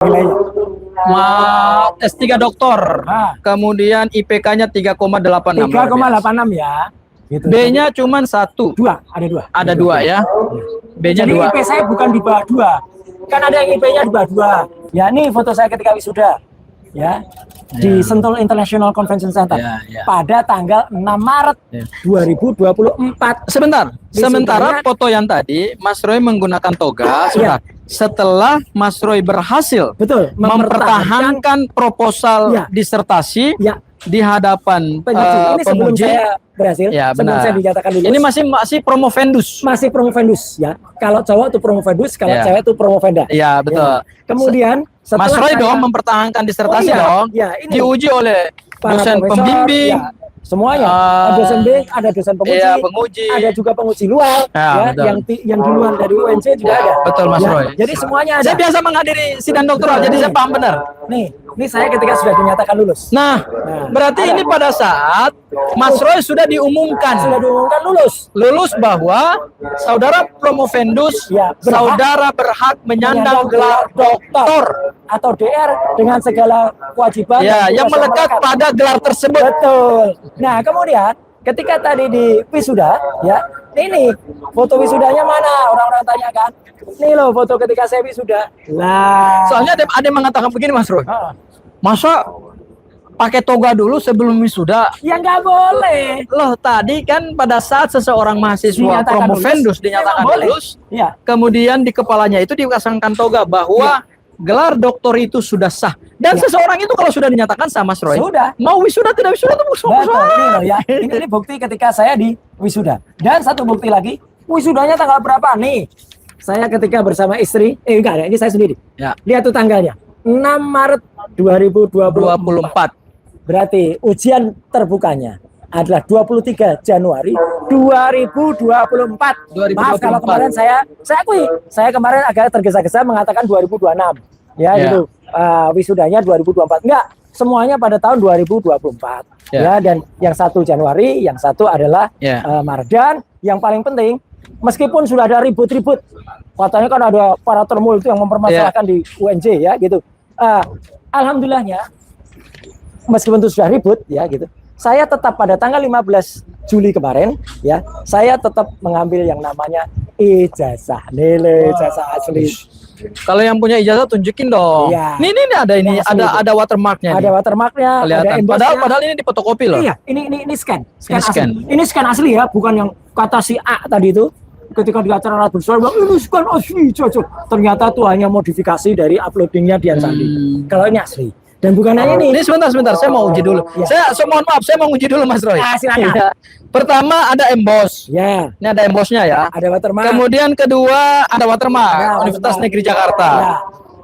Nilainya. S3 doktor. Nah. Kemudian IPK-nya 3,86. 3,86 ya. Gitu. B-nya cuma 1. Ada dua. Ada 2 ya. B-nya Jadi 2. IP saya bukan di bawah 2. Kan ada yang IP-nya di bawah 2. Ya, ini foto saya ketika wisuda. Ya. Di Sentul International Convention Center. Ya. Pada tanggal 6 Maret 2024. Sebentar. Sementara Wisudanya- foto yang tadi Mas Roy menggunakan toga. Sebentar. Setelah Mas Roy berhasil Betul, mempertahankan proposal Ya. disertasi Ya. di hadapan Penguji. Ini sebelum penguji. saya berhasil, Ya, sebelum benar. saya dinyatakan lulus. Ini masih promovendus. masih promovendus ya. Kalau cowok itu promovendus, kalau Ya. cewek itu promovenda. Ya, betul. Kemudian setelah Mas Roy saya- dong mempertahankan disertasi Oh, iya. dong. Ya, ini. Diuji oleh para dosen profesor, pembimbing. ya, semuanya. Ah, Ada dosen B, ada dosen penguji, iya, penguji. ada juga penguji luar, Ya, betul. yang di luar dari UNC juga ada. Betul, Mas Ya, Roy. Jadi semuanya ada. Saya biasa menghadiri sidang doktoral, Betul. jadi saya paham benar. Nih saya ketika sudah dinyatakan lulus. Nah, berarti ada. ini pada saat Mas Roy sudah diumumkan Sudah diumumkan lulus. bahwa saudara promovendus, Ya, berhak saudara berhak menyandang gelar doktor. atau DR dengan segala kewajiban Ya, dan yang tugas melekat pada gelar tersebut. Betul. Nah, kemudian ketika tadi di wisuda, ya, ini foto wisudanya mana? Orang-orang tanya kan. Nih loh foto ketika saya wisuda. Lah. Soalnya ada yang mengatakan begini, Mas Roy. Ah. Masa pakai toga dulu sebelum wisuda? Ya nggak boleh. Loh, tadi kan pada saat seseorang mahasiswa Dinyatakan promovendus lulus, dinyatakan memang boleh. lulus, Ya. kemudian di kepalanya itu dipasangkan toga bahwa gelar doktor itu sudah sah. Dan Ya. seseorang itu kalau sudah dinyatakan sah, Mas Roy, Sudah. mau wisuda tidak wisuda itu semua Betul. Ini loh ya. Ini bukti ketika saya di wisuda. Dan satu bukti lagi, wisudanya tanggal berapa? Nih. Saya ketika bersama istri, enggak ya, ini saya sendiri. Ya. Lihat tuh tanggalnya. 6 Maret 2024. 24. Berarti ujian terbukanya adalah 23 Januari 2024. 2024. Maaf kalau kemarin saya akui, saya kemarin agak tergesa-gesa mengatakan 2026. Ya, Ya. gitu. Wisudanya 2024. Enggak, semuanya pada tahun 2024. Ya. Ya, dan yang 1 Januari, yang satu adalah Ya. Maret. Dan yang paling penting, meskipun sudah ada ribut-ribut, katanya kan ada para termul itu yang mempermasalahkan di UNJ ya gitu. Alhamdulillahnya, meskipun itu sudah ribut ya gitu, saya tetap pada tanggal 15 Juli kemarin ya, saya tetap mengambil yang namanya ijazah, nilai ijazah asli. Kalau yang punya ijazah tunjukin dong. Iya. Ini ada ini, Yang asli itu. ada watermarknya. Ada nih. watermarknya, ada Kelihatan. embossnya. Padahal ini difotokopi loh. Iya, ini scan. Ini scan. Asli. Ini scan asli ya, bukan yang kata si A tadi itu. Ketika di acara Ratu Besar bilang, ini scan asli, cocok. Ternyata itu hanya modifikasi dari uploadingnya Dian Sandi. Kalau ini asli. Dan bukan hanya ini. Ini sebentar, saya mau uji dulu. Ya. Saya mohon maaf, saya mau uji dulu, Mas Roy. Silakan. Iya. Pertama ada emboss. Ya, Ini ada embossnya ya. ada watermark. Kemudian kedua ada watermark, Ya, Universitas watermark. Negeri Jakarta. Ya.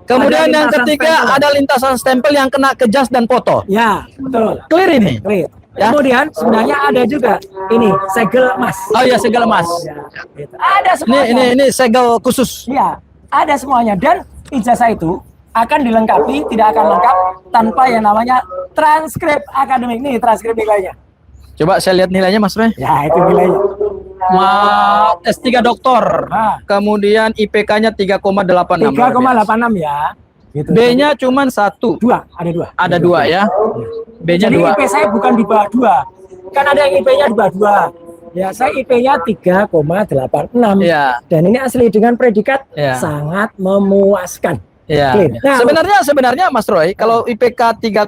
Kemudian Ada yang lintasan ketiga stempel. ada lintasan stempel yang kena ke jas dan foto. Ya, betul. Clear ini. Clear. Ya. Kemudian sebenarnya ada juga ini segel emas. Oh iya, segel emas. Ya, gitu. Ada Ini semuanya. ini segel khusus. Ya, ada semuanya. Dan ijazah itu akan dilengkapi, tidak akan lengkap tanpa yang namanya transkrip akademik. Nih transkrip nilainya. Coba saya lihat nilainya, Mas Roy. Ya, itu nilainya. S3 doktor. Nah. Kemudian IPK-nya 3,86. 3,86 ya. Gitu. B-nya cuma 1. ada dua. Ada 2 ya. B-nya Jadi 2. IP saya bukan di bawah 2. Kan ada yang IP-nya di bawah 2. Ya, saya IP-nya 3,86. Iya. Dan ini asli dengan predikat Iya. sangat memuaskan. Ya. Clear. Nah, Sebenarnya Mas Roy, kalau IPK 3,86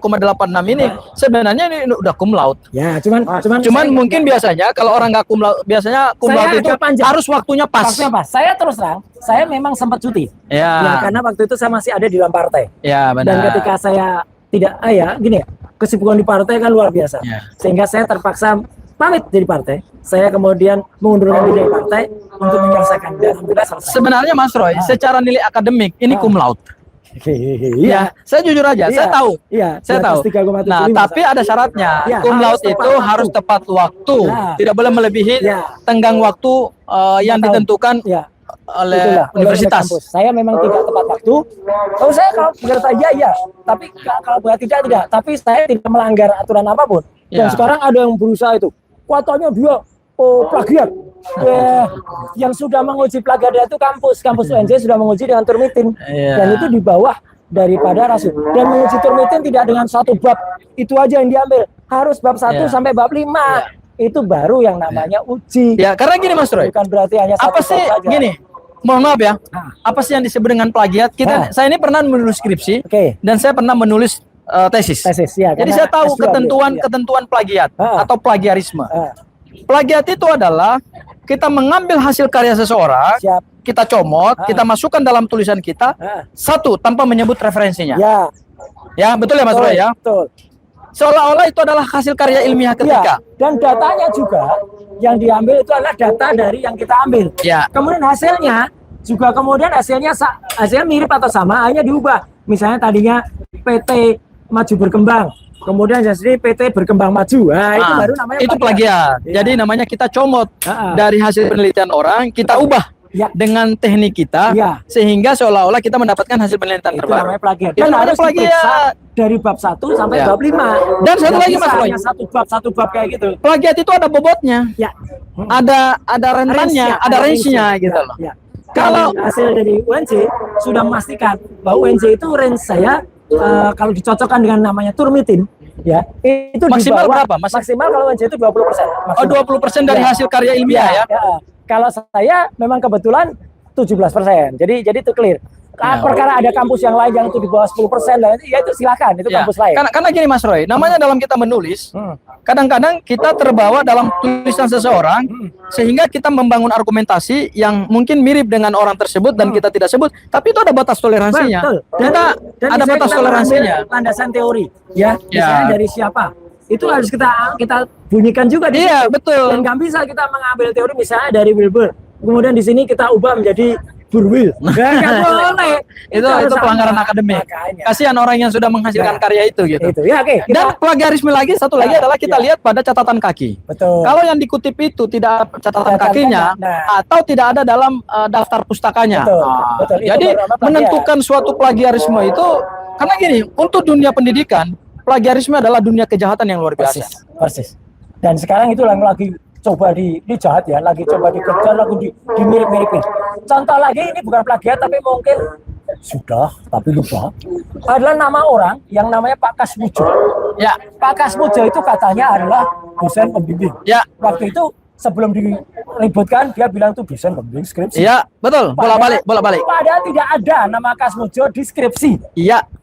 ini sebenarnya ini udah cum laude. ya, cuman Cuman mungkin biasanya kalau orang nggak cum laude, biasanya cum Saya laude itu agak panjang. harus waktunya pas. Maksudnya apa? Saya terus terang, saya memang sempat cuti. Ya. Ya, karena waktu itu saya masih ada di dalam partai. Ya, benar. Dan ketika saya tidak, gini ya, kesibukan di partai kan luar biasa. Ya. Sehingga saya terpaksa pamit dari partai. Saya kemudian mengundurkan diri dari partai untuk menyelesaikan. Dan alhamdulillah selesai. Sebenarnya Mas Roy, secara nilai akademik ini cum laude. Iya. Saya jujur aja, saya tahu. Iya, Saya tahu. 3,75. Nah, tapi ada syaratnya. Ya, Cum harus laude tepat itu waktu. harus tepat waktu. Ya. Tidak boleh melebihi Ya. tenggang waktu yang 4 tahun. ditentukan Ya. oleh Itulah, oleh universitas. kampus. Saya memang tidak tepat waktu. Kalau saya kalau berkata iya, tapi kalau buat tidak. Tapi saya tidak melanggar aturan apapun. Dan Ya. sekarang ada yang berusaha itu. Katanya dia plagiat. Yang sudah menguji plagiat itu kampus UNJ sudah menguji dengan turnitin. Iya. Dan itu di bawah daripada rasul. Dan menguji turmitin tidak dengan satu bab itu aja yang diambil, harus bab 1 sampai bab 5. Itu baru yang namanya uji. Ya, karena gini Mas Roy. Bukan berarti hanya satu Apa sih bab saja. gini? Mohon maaf ya. Apa sih yang disebut dengan plagiat? Saya ini pernah menulis skripsi dan saya pernah menulis tesis. Ya, jadi saya tahu ketentuan plagiat atau plagiarisme. Plagiat itu adalah kita mengambil hasil karya seseorang, kita comot, kita masukkan dalam tulisan kita, satu tanpa menyebut referensinya. Ya, betul ya Mas Roy ya? Betul. Seolah-olah itu adalah hasil karya ilmiah ketika. Dan datanya juga yang diambil itu adalah data dari yang kita ambil. Kemudian hasilnya juga hasilnya mirip atau sama, hanya diubah. Misalnya tadinya PT Maju Berkembang, kemudian jadi PT Berkembang Maju. Itu baru namanya itu plagiat. Jadi namanya kita comot dari hasil penelitian orang, kita ubah dengan teknik kita, sehingga seolah-olah kita mendapatkan hasil penelitian terbaru. Itu namanya plagiat. Dan harus plagiat dari bab 1 sampai bab 5. Dan satu lagi Mas Roy, satu bab kayak gitu. Plagiat itu ada bobotnya. Ada rentannya, ada range-nya gitu loh. Kalau hasil dari UNJ sudah memastikan bahwa UNJ itu range saya kalau dicocokkan dengan namanya turmitin, itu maksimal berapa? Maksimal kalau UNJ itu 20%. Oh, 20% dari hasil karya ilmiah ya? Kalau saya memang kebetulan 17%. Jadi itu clear. Perkara ada kampus yang lain yang itu di bawah 10%, ya itu silakan, itu kampus lain. Karena gini Mas Roy, namanya dalam kita menulis, kadang-kadang kita terbawa dalam tulisan seseorang, sehingga kita membangun argumentasi yang mungkin mirip dengan orang tersebut dan kita tidak sebut, tapi itu ada batas toleransinya. Betul. Dan ada batas toleransinya. Landasan teori, misalnya dari siapa? Itu harus kita bunyikan juga di situ. Betul. Dan nggak bisa kita mengambil teori misalnya dari Wilbur, kemudian di sini kita ubah menjadi Burwil. Nggak boleh. itu pelanggaran akademik. Kasihan orang yang sudah menghasilkan karya itu gitu. Dan plagiarisme lagi satu lagi adalah kita lihat pada catatan kaki. Betul. Kalau yang dikutip itu tidak catatan kakinya atau tidak ada dalam daftar pustakanya. Betul. Jadi menentukan suatu plagiarisme itu karena gini, untuk dunia pendidikan, plagiarisme adalah dunia kejahatan yang luar biasa. Persis. Dan sekarang itu yang lagi coba di jahat ya, lagi coba dikejar, lagi dimirip-miripin. Contoh lagi, ini bukan plagiat tapi mungkin sudah tapi lupa, adalah nama orang yang namanya Pak Kasmujo. Pak Kasmujo itu katanya adalah dosen pembimbing. Waktu itu sebelum diributkan dia bilang itu dosen pembimbing skripsi. Betul. Bolak-balik. Padahal tidak ada nama Kasmujo di skripsi.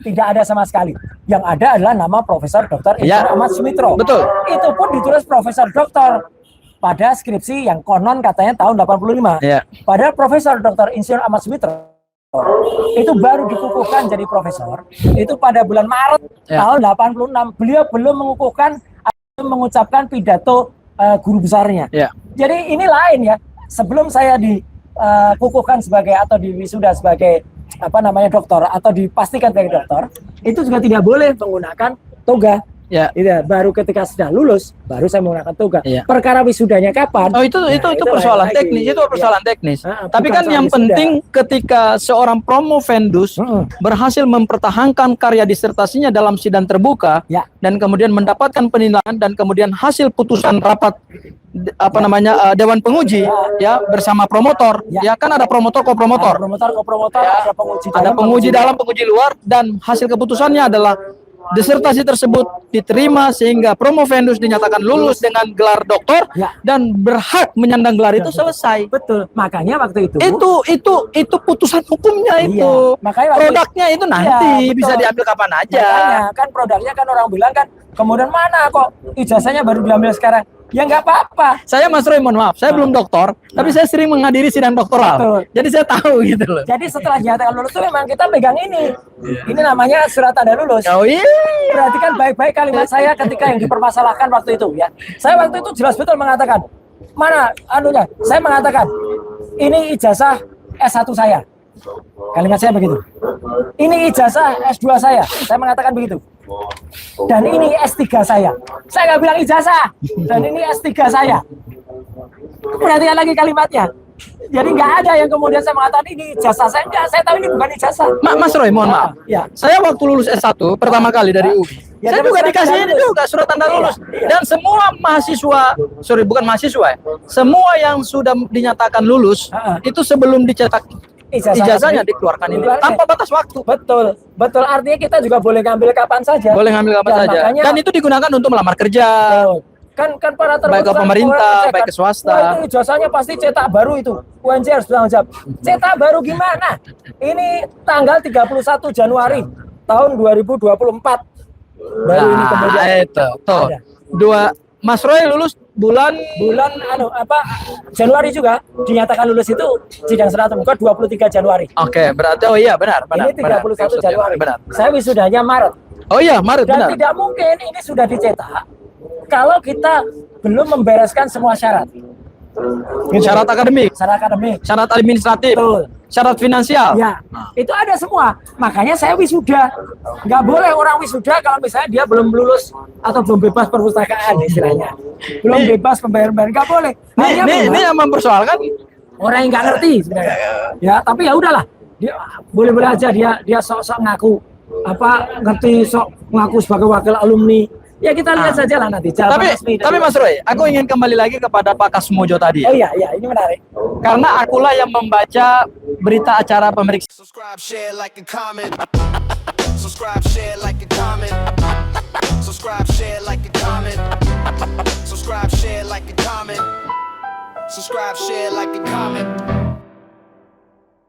Tidak ada sama sekali. Yang ada adalah nama Profesor Dr. Insinyur Ahmad Sumitro. Betul. Itu pun ditulis Profesor Doktor pada skripsi yang konon katanya tahun 85. Padahal Profesor Dr. Insinyur Ahmad Sumitro itu baru dikukuhkan jadi profesor itu pada bulan Maret tahun 86. Beliau belum mengucapkan pidato guru besarnya. Jadi ini lain ya. Sebelum saya dikukuhkan sebagai atau diwisuda sebagai doktor atau dipastikan sebagai doktor, itu juga tidak boleh menggunakan toga. Baru ketika sudah lulus baru saya menggunakan toga. Perkara wisudanya kapan? Itu persoalan teknis, itu persoalan teknis. Tapi kan yang penting ketika seorang promovendus berhasil mempertahankan karya disertasinya dalam sidang terbuka dan kemudian mendapatkan penilaian dan kemudian hasil putusan rapat dewan penguji bersama promotor, kan ada promotor kopromotor. Ada penguji dalam, penguji luar, dan hasil keputusannya adalah disertasi tersebut diterima sehingga promovendus dinyatakan lulus dengan gelar doktor dan berhak menyandang gelar itu selesai. Betul. Makanya waktu itu itu putusan hukumnya itu. Makanya produknya itu nanti bisa diambil kapan aja. Makanya kan produknya kan orang bilang kan kemudian mana kok ijazahnya baru diambil sekarang. Ya nggak apa-apa. Saya Mas Roy, mohon maaf, saya belum doktor, tapi saya sering menghadiri sidang doktoral. Jadi saya tahu gitu loh. Jadi setelah dinyatakan lulus itu memang kita pegang ini. Ini namanya surat tanda lulus. Perhatikan baik-baik kalimat saya ketika yang dipermasalahkan waktu itu ya. Saya waktu itu jelas betul mengatakan, mana anunya? Saya mengatakan, ini ijazah S1 saya. Kalimat saya begitu. Ini ijazah S2 saya mengatakan begitu. Dan ini S3 saya nggak bilang ijazah. Dan ini S3 saya. Perhatikan lagi kalimatnya. Jadi nggak ada yang kemudian saya mengatakan ini ijazah saya. Enggak, saya tahu ini bukan ijazah. Mas Roy, mohon maaf. Saya waktu lulus S1 pertama kali dari UI, saya juga dikasih ini juga surat tanda lulus. Dan semua mahasiswa, bukan mahasiswa ya, semua yang sudah dinyatakan lulus itu sebelum dicetak ijazahnya dikeluarkan ini tanpa batas waktu. Betul, betul. Artinya kita juga boleh ngambil kapan saja. Boleh ngambil kapan saja. Makanya, dan itu digunakan untuk melamar kerja. Kan para baik ke pemerintah, baik ke swasta. Wah, itu ijazahnya pasti cetak baru itu. UNJ harus bertanggung jawab. Cetak baru gimana? Ini tanggal 31 Januari tahun 2024. Baru ini kemudian. Itu, tuh. Mas Roy lulus bulan Januari juga dinyatakan lulus itu sidang serah terbuka 23 Januari. Oke, berarti benar. Ini 31 Januari. Benar. Saya wisudanya Maret. Oh iya, Maret. Dan benar. tidak mungkin ini sudah dicetak kalau kita belum membereskan semua syarat. Syarat akademik, syarat administratif, betul. Syarat finansial. Ya, itu ada semua. Makanya saya wisuda. Nggak boleh orang wisuda kalau misalnya dia belum lulus atau belum bebas perpustakaan istilahnya. Belum bebas pembayaran, nggak boleh. Ini yang mempersoalkan orang yang nggak ngerti sebenarnya. Ya, tapi ya udahlah. Dia boleh-boleh aja dia sok-sok ngaku ngerti, sok ngaku sebagai wakil alumni. Ya kita lihat saja lah nanti. Tapi Mas Roy, aku ingin kembali lagi kepada Pak Kasmojo tadi. Oh iya, ini menarik. Karena akulah yang membaca berita acara pemeriksaan. Subscribe, share, like, and comment. Subscribe, share, like, and comment. Subscribe, share, like, and comment. Subscribe, share, like, and comment. Subscribe, share, like, and comment.